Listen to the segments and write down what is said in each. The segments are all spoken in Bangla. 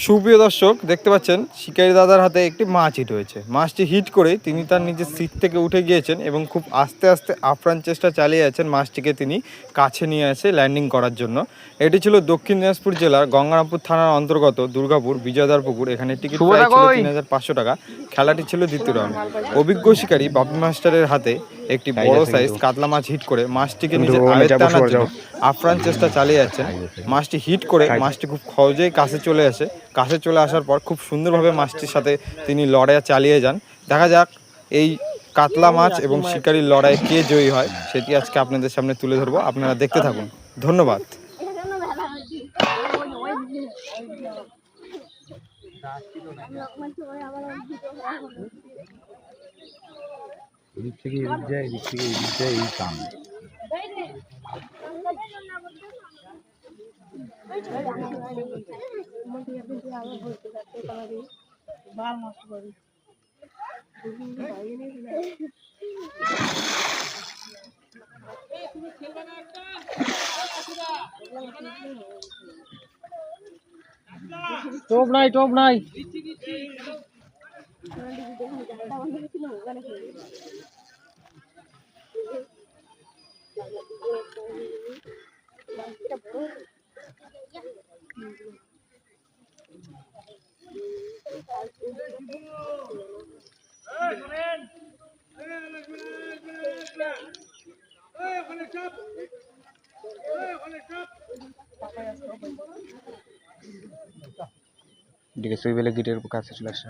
সুপ্রিয় দর্শক, দেখতে পাচ্ছেন শিকারী দাদার হাতে একটি মাছ হিট হয়েছে। মাছটি হিট করে তিনি তার নিজের সিট থেকে উঠে গিয়েছেন এবং খুব আস্তে আস্তে আপ্রাণ চেষ্টা চালিয়ে যাচ্ছেন মাছটিকে তিনি কাছে নিয়ে আসে ল্যান্ডিং করার জন্য। এটি ছিল দক্ষিণ দিনাজপুর জেলার গঙ্গারামপুর থানার অন্তর্গত দুর্গাপুর বিজয়দার পুকুর। এখানে টিকিট প্রাইস ছিল ৩,৫০০ টাকা। খেলাটি ছিল দ্বিতীয় রাউন্ড। অভিজ্ঞ শিকারী বাপি মাস্টারের হাতে একটি বড় সাইজ কাতলা মাছ হিট করে মাছটিকে নিজের আয়ত্তে আনার জন্য আপ্রাণ চেষ্টা চালিয়ে যাচ্ছেন। মাছটি হিট করে মাছটি খুব সহজেই কাছে চলে আসে। কাছে চলে আসার পর খুব সুন্দরভাবে মাছটির সাথে তিনি লড়াই চালিয়ে যান। দেখা যাক এই কাতলা মাছ এবং শিকারির লড়াই কে জয়ী হয়, সেটি আজকে আপনাদের সামনে তুলে ধরবো। আপনারা দেখতে থাকুন। ধন্যবাদ। টোপ নাই দিকে সুই বেলে গিটের কাছে চলে আসে।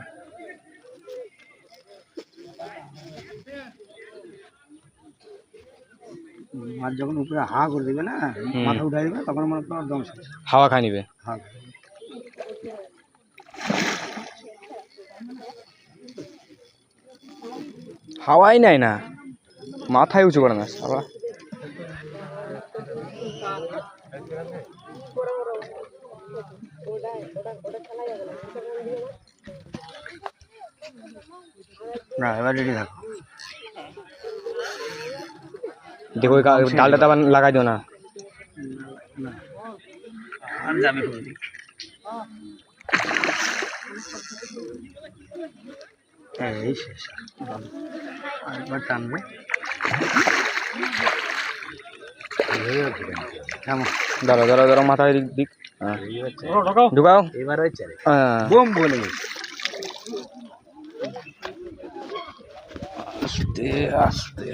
মাছ যখন উপরে হা করে দেবে না, মাথা উঠাই দেবে, তখন মনে হয় দম শেষ, হাওয়া খাই নিবে। হাওয়াই নাই না, মাথায় উঁচু করে না হাওয়া। না এবার রেডি থাকো। দেখো ডালটা আবার লাগাই দিও না। যাবে এই শেষ, আরেকবার টানবে। ধরো ধরো ধরো, মাথায় দিক ঢুকাও। এবার হচ্ছে বোম বলে আস্তে আস্তে।